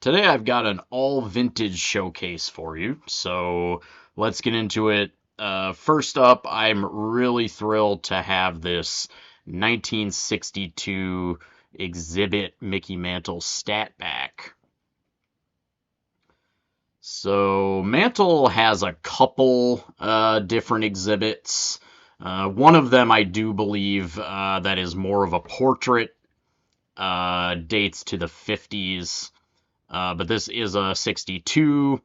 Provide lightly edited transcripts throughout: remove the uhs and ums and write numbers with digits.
Today I've got an all vintage showcase for you, so let's get into it. First up, I'm really thrilled to have this 1962 Exhibit Mickey Mantle stat back. So Mantle has a couple different exhibits. One of them I do believe that is more of a portrait, dates to the 50s. But this is a 62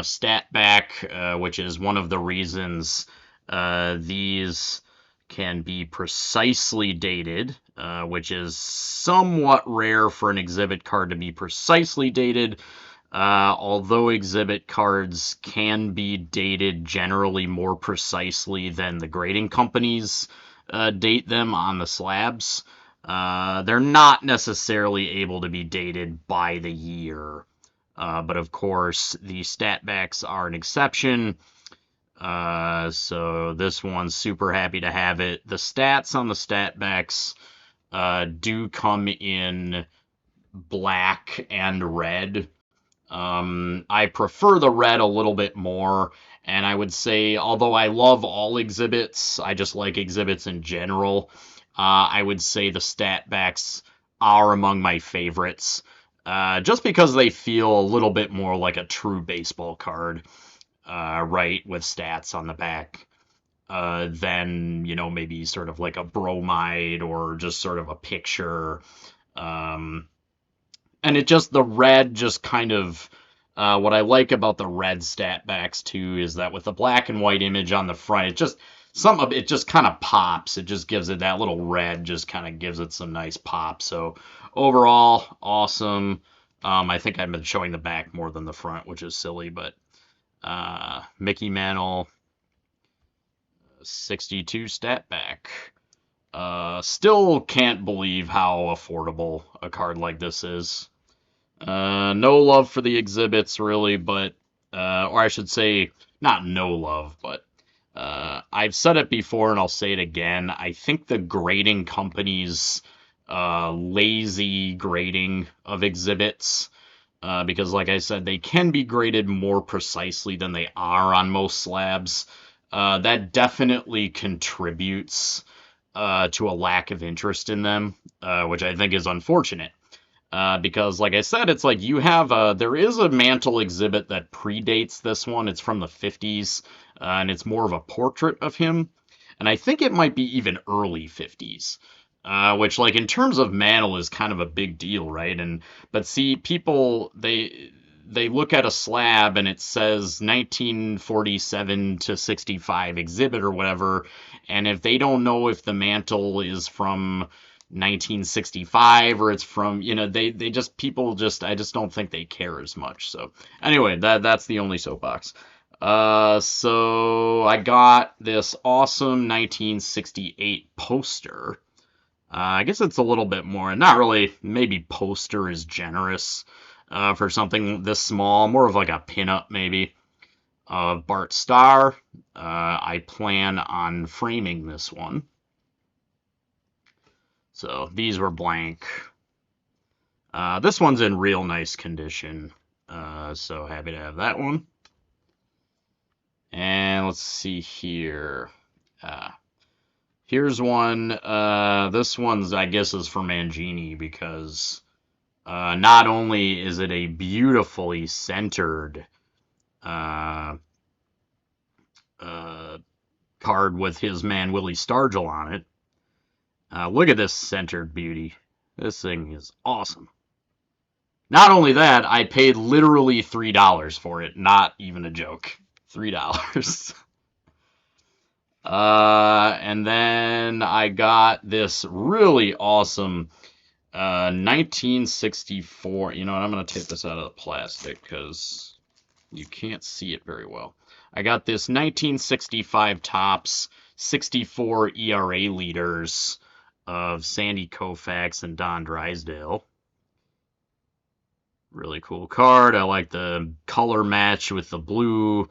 stat back, which is one of the reasons these can be precisely dated, which is somewhat rare for an exhibit card to be precisely dated. Although exhibit cards can be dated generally more precisely than the grading companies date them on the slabs. They're not necessarily able to be dated by the year. But of course, the stat backs are an exception. So this one's super happy to have it. The stats on the stat backs do come in black and red. I prefer the red a little bit more. And I would say, although I love all exhibits, I just like exhibits in general. I would say the stat backs are among my favorites, just because they feel a little bit more like a true baseball card, right, with stats on the back, than, maybe sort of like a bromide or just sort of a picture. Um, and the red just kind of, what I like about the red stat backs too is that with the black and white image on the front, some of it just kind of pops. It just gives it that little red, just kind of gives it some nice pop. So overall, awesome. I think I've been showing the back more than the front, which is silly, but Mickey Mantle 62 stat back. Still can't believe how affordable a card like this is. No love for the exhibits, really, but, or I should say, not no love, but I've said it before and I'll say it again. I think the grading companies' lazy grading of exhibits, because, like I said, they can be graded more precisely than they are on most slabs. That definitely contributes to a lack of interest in them, which I think is unfortunate. Because, like I said, it's like there is a Mantle exhibit that predates this one. It's from the 50s, and it's more of a portrait of him. And I think it might be even early 50s, which, like, in terms of Mantle is kind of a big deal, right? But see, people, they look at a slab and it says 1947 to 65 exhibit or whatever, and if they don't know if the Mantle is from 1965 or it's from, I just don't think they care as much. So anyway, that's the only soapbox. So I got this awesome 1968 poster. I guess it's a little bit more, not really, maybe poster is generous for something this small, more of like a pinup maybe, of Bart Starr. I plan on framing this one. So these were blank. This one's in real nice condition. So happy to have that one. And let's see here. Here's one. This one's, I guess, is for Mangini because not only is it a beautifully centered card with his man Willie Stargell on it. Look at this centered beauty. This thing is awesome. Not only that, I paid literally $3 for it. Not even a joke. $3. And then I got this really awesome 1964. You know what? I'm going to take this out of the plastic because you can't see it very well. I got this 1965 Topps 64 ERA leaders of Sandy Koufax and Don Drysdale. Really cool card. I like the color match with the blue.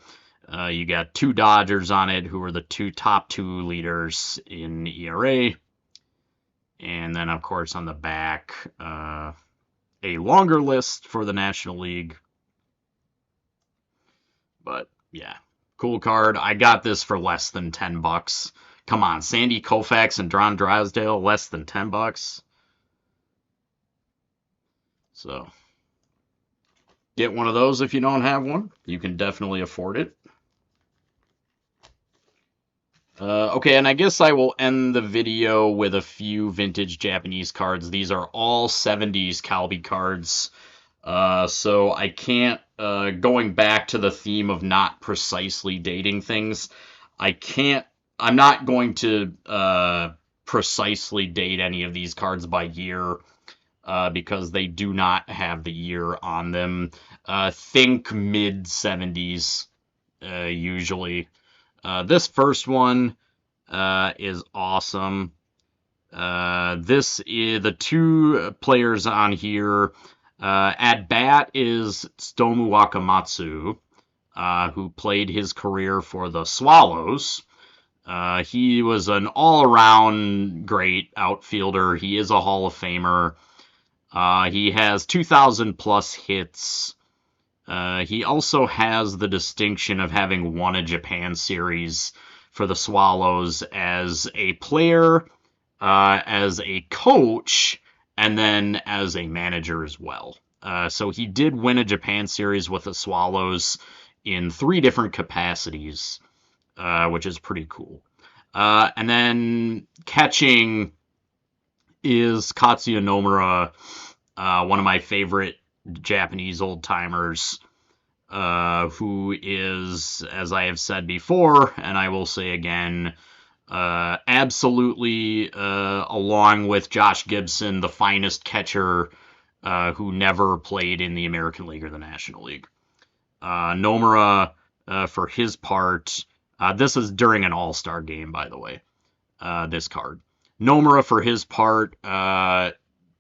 You got two Dodgers on it, who are the top two leaders in ERA. And then, of course, on the back, a longer list for the National League. But yeah, cool card. I got this for less than $10. Come on, Sandy Koufax and Ron Drysdale, less than $10. So get one of those if you don't have one. You can definitely afford it. Okay, and I guess I will end the video with a few vintage Japanese cards. These are all 70s Calbee cards. So I can't, going back to the theme of not precisely dating things, I'm not going to precisely date any of these cards by year, because they do not have the year on them. Think mid 70s, usually. This first one is awesome. This is the two players on here. At bat is Tsutomu Wakamatsu, who played his career for the Swallows. He was an all-around great outfielder. He is a Hall of Famer. He has 2,000 plus hits. He also has the distinction of having won a Japan series for the Swallows as a player, as a coach, and then as a manager as well. So he did win a Japan series with the Swallows in 3 different capacities, which is pretty cool. And then catching is Katsuya Nomura, one of my favorite Japanese old-timers, who is, as I have said before, and I will say again, absolutely, along with Josh Gibson, the finest catcher who never played in the American League or the National League. Nomura, for his part, this is during an All-Star game, by the way, this card. Nomura, for his part,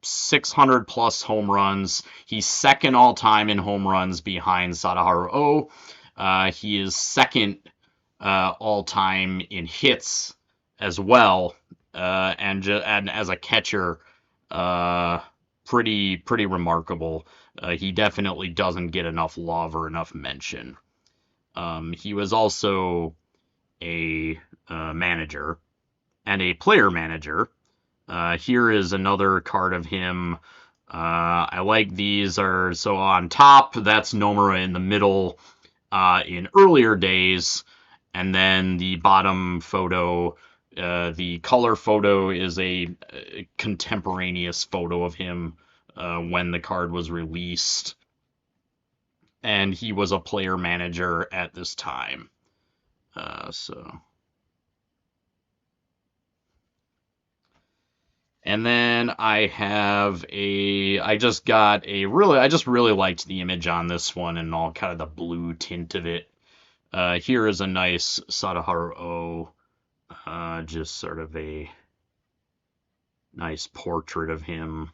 600 plus home runs. He's second all time in home runs behind Sadaharu Oh. He is second all time in hits as well. And as a catcher, pretty remarkable. He definitely doesn't get enough love or enough mention. He was also a manager and a player manager. Here is another card of him. I like these. So on top, that's Nomura in the middle in earlier days. And then the bottom photo, the color photo, is a contemporaneous photo of him when the card was released. And he was a player manager at this time. And then I just really liked the image on this one and all kind of the blue tint of it. Here is a nice Sadaharu Oh, just sort of a nice portrait of him.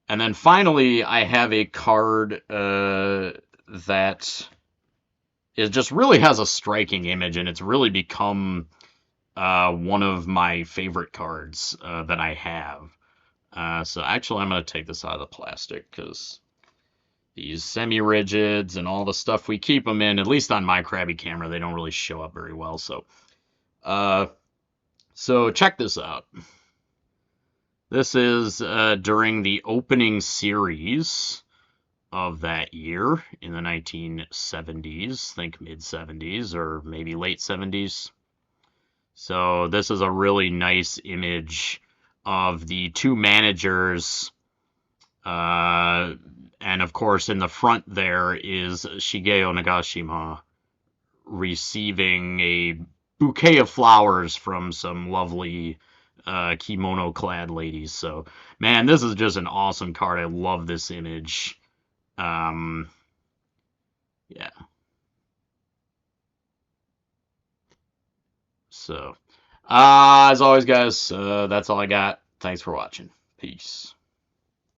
And then finally, I have a card that it just really has a striking image, and it's really become one of my favorite cards that I have. So actually, I'm going to take this out of the plastic because these semi-rigids and all the stuff we keep them in, at least on my Krabby camera, they don't really show up very well. So check this out. This is during the opening series of that year in the 1970s, think mid-70s or maybe late 70s. So this is a really nice image of the two managers, and of course in the front there is Shigeo Nagashima receiving a bouquet of flowers from some lovely kimono-clad ladies. So, man, this is just an awesome card. I love this image. Yeah. So, as always, guys, that's all I got. Thanks for watching. Peace.